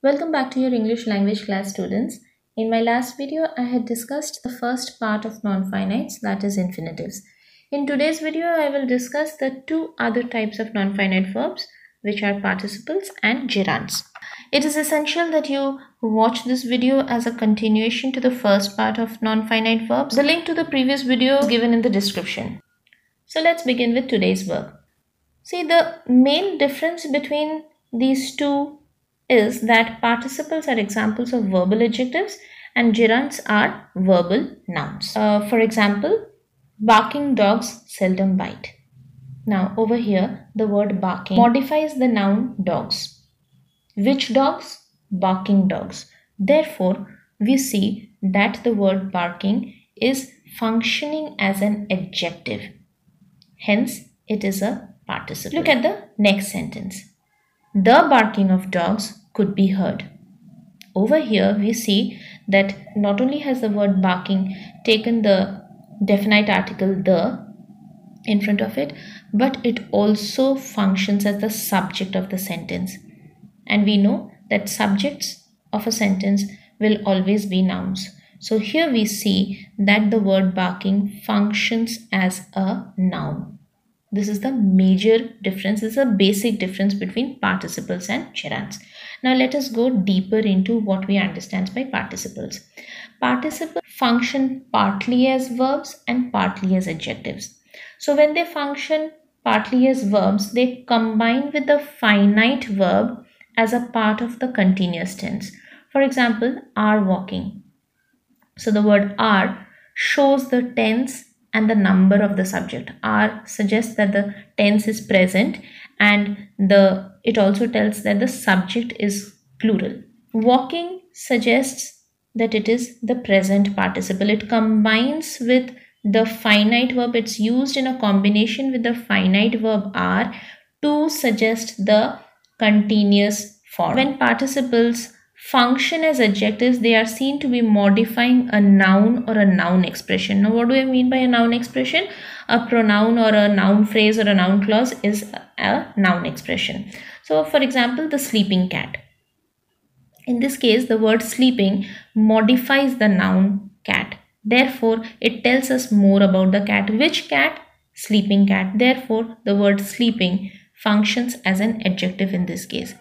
Welcome back to your English language class, students. In my last video, I had discussed the first part of non-finites, that is infinitives. In today's video, I will discuss the two other types of non-finite verbs, which are participles and gerunds. It is essential that you watch this video as a continuation to the first part of non-finite verbs. The link to the previous video is given in the description. So let's begin with today's verb. See, the main difference between these two is that participles are examples of verbal adjectives and gerunds are verbal nouns. For example, barking dogs seldom bite. Now over here, the word barking modifies the noun dogs. Which dogs? Barking dogs. Therefore, we see that the word barking is functioning as an adjective. Hence, it is a participle. Look at the next sentence. The barking of dogs could be heard. Over here we see that not only has the word barking taken the definite article the in front of it, but it also functions as the subject of the sentence. And we know that subjects of a sentence will always be nouns. So here we see that the word barking functions as a noun. This is the major difference. This is a basic difference between participles and gerunds. Now let us go deeper into what we understand by participles. Participles function partly as verbs and partly as adjectives. So when they function partly as verbs, they combine with the finite verb as a part of the continuous tense. For example, are walking. So the word are shows the tense and the number of the subject. Are suggests that the tense is present, and it also tells that the subject is plural. Walking suggests that it is the present participle. It combines with the finite verb. It's used in a combination with the finite verb are to suggest the continuous form. When participles function as adjectives, they are seen to be modifying a noun or a noun expression. Now what do I mean by a noun expression? A pronoun or a noun phrase or a noun clause is a noun expression. So for example, the sleeping cat. In this case, the word sleeping modifies the noun cat. Therefore, it tells us more about the cat. Which cat? Sleeping cat. Therefore, the word sleeping functions as an adjective in this case.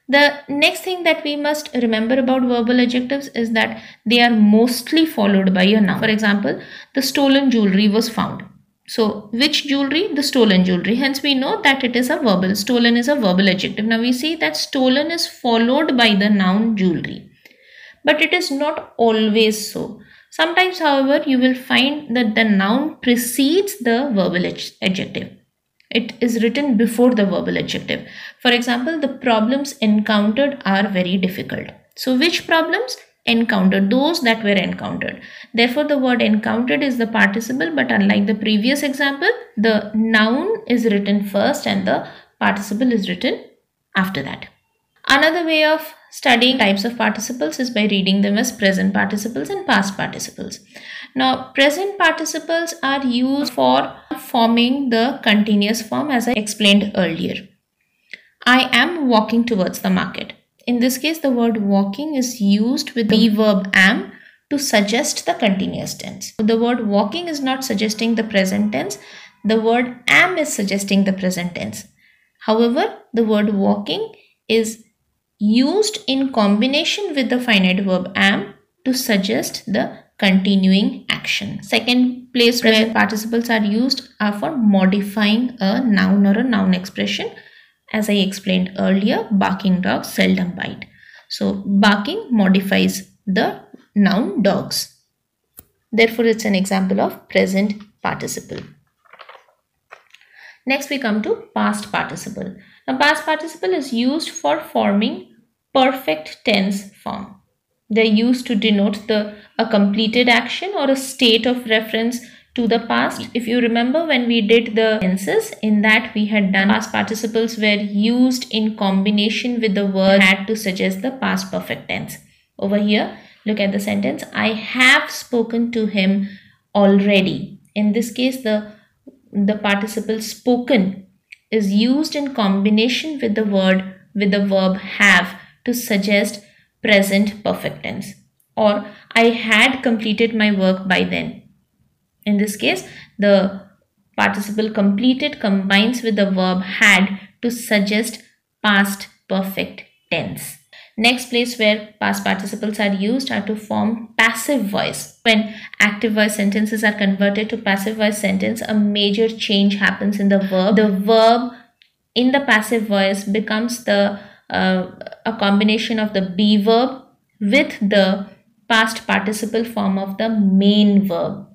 The next thing that we must remember about verbal adjectives is that they are mostly followed by a noun. For example, the stolen jewelry was found. So, which jewelry? The stolen jewelry. Hence, we know that it is a verbal. Stolen is a verbal adjective. Now, we see that stolen is followed by the noun jewelry. But it is not always so. Sometimes, however, you will find that the noun precedes the verbal adjective. It is written before the verbal adjective. For example, the problems encountered are very difficult. So which problems? Encountered, those that were encountered. Therefore, the word encountered is the participle, but unlike the previous example, the noun is written first and the participle is written after that. Another way of studying types of participles is by reading them as present participles and past participles. Now, present participles are used for forming the continuous form as I explained earlier. I am walking towards the market. In this case, the word walking is used with the verb am to suggest the continuous tense. The word walking is not suggesting the present tense. The word am is suggesting the present tense. However, the word walking is used in combination with the finite verb am to suggest the continuing action. Second place where participles are used are for modifying a noun or a noun expression. As I explained earlier, barking dogs seldom bite. So barking modifies the noun dogs. Therefore, it's an example of present participle. Next, we come to past participle. Now, past participle is used for forming perfect tense form. They're used to denote a completed action or a state of reference to the past. If you remember when we did the tenses, in that we had done past participles were used in combination with the word had to suggest the past perfect tense. Over here, look at the sentence. I have spoken to him already. In this case, the participle spoken is used in combination with the verb have to suggest present perfect tense, or I had completed my work by then. In this case, the participle completed combines with the verb had to suggest past perfect tense. Next place where past participles are used are to form passive voice. When active voice sentences are converted to passive voice sentence, a major change happens in the verb. The verb in the passive voice becomes a combination of the be verb with the past participle form of the main verb.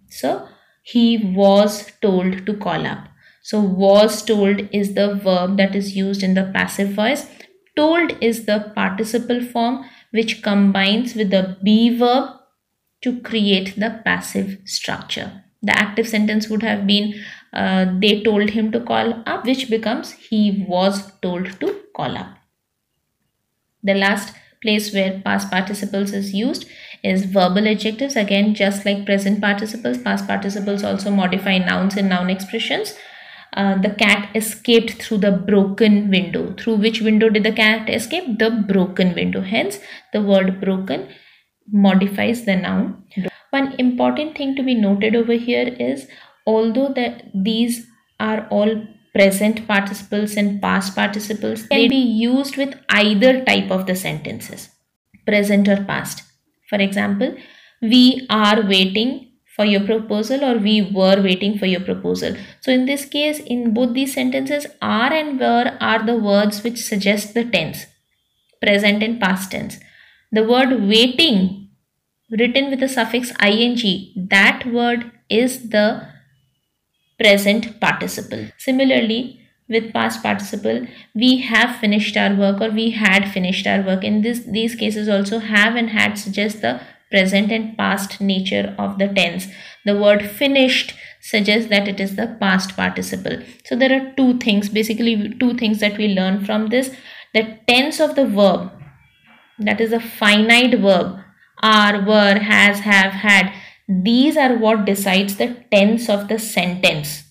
So he was told to call up. So was told is the verb that is used in the passive voice. Told is the participle form which combines with the be verb to create the passive structure. The active sentence would have been they told him to call up, which becomes he was told to call up. The last place where past participles is used is verbal adjectives. Again, just like present participles, past participles also modify nouns and noun expressions. The cat escaped through the broken window. Through which window did the cat escape? The broken window. Hence, the word broken modifies the noun. One important thing to be noted over here is, although these are all present participles and past participles, they can be used with either type of the sentences, present or past. For example, we are waiting for your proposal, or we were waiting for your proposal. So in this case, in both these sentences, are and were are the words which suggest the tense, present and past tense. The word waiting, written with the suffix ing, that word is the present participle. Similarly, with past participle, we have finished our work, or we had finished our work. In these cases also, have and had suggest the present and past nature of the tense. The word finished suggests that it is the past participle. So there are basically two things that we learn from this. The tense of the verb, that is a finite verb, are, were, has, have, had. These are what decides the tense of the sentence,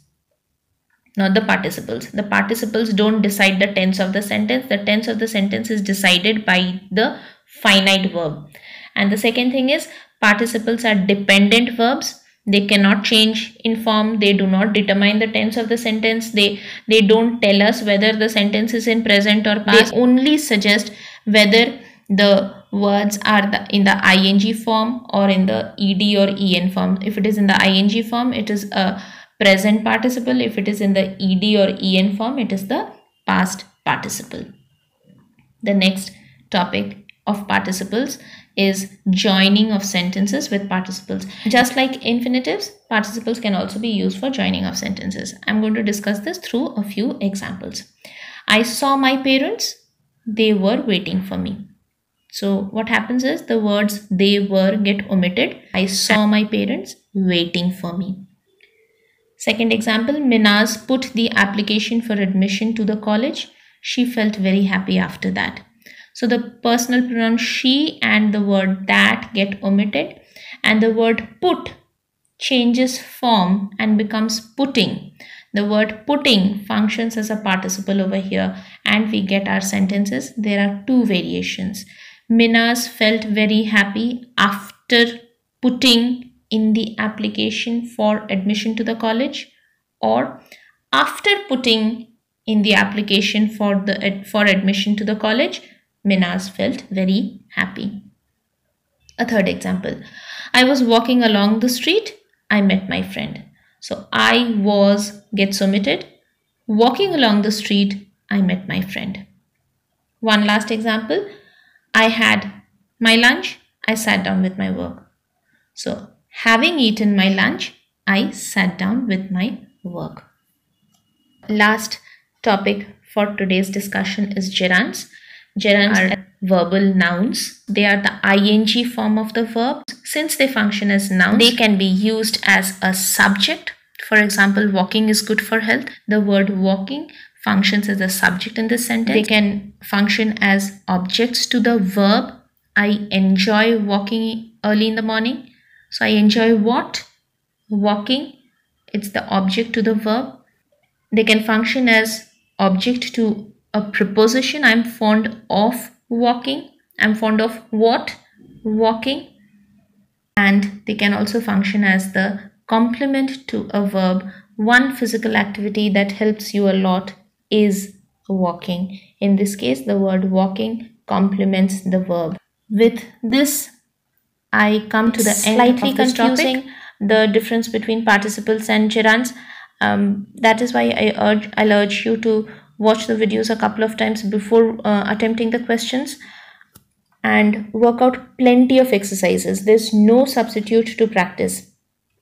not the participles. The participles don't decide the tense of the sentence. The tense of the sentence is decided by the finite verb. And the second thing is, participles are dependent verbs. They cannot change in form. They do not determine the tense of the sentence. They don't tell us whether the sentence is in present or past. They only suggest whether the words are in the ing form or in the ed or en form. If it is in the ing form, it is a present participle. If it is in the ed or en form, it is the past participle. The next topic of participles is joining of sentences with participles. Just like infinitives, participles can also be used for joining of sentences. I'm going to discuss this through a few examples. I saw my parents. They were waiting for me. So what happens is, the words they were get omitted. I saw my parents waiting for me. Second example, Minaz put the application for admission to the college. She felt very happy after that. So the personal pronoun she and the word that get omitted, and the word put changes form and becomes putting. The word putting functions as a participle over here, and we get our sentences. There are two variations. Minaz felt very happy after putting in the application for admission to the college, or after putting in the application for admission to the college, Minaz felt very happy. A third example, I was walking along the street. I met my friend. So I was gets omitted. Walking along the street, I met my friend. One last example, I had my lunch. I sat down with my work. So having eaten my lunch, I sat down with my work. Last topic for today's discussion is gerunds. Gerunds are verbal nouns. They are the ing form of the verb. Since they function as nouns, they can be used as a subject. For example, walking is good for health. The word walking functions as a subject in this sentence. They can function as objects to the verb. I enjoy walking early in the morning. So I enjoy what? Walking. It's the object to the verb. They can function as object to a preposition. I'm fond of walking. I'm fond of what? Walking. And they can also function as the complement to a verb. One physical activity that helps you a lot is walking. In this case, the word walking complements the verb. With this, I come to the end slightly of this confusing topic, the difference between participles and gerunds. That is why I'll urge you to watch the videos a couple of times before attempting the questions, and work out plenty of exercises. There's no substitute to practice.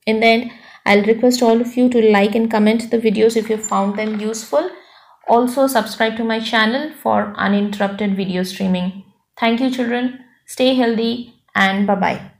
In the end, I'll request all of you to like and comment the videos if you found them useful. Also, subscribe to my channel for uninterrupted video streaming. Thank you, children. Stay healthy and bye-bye.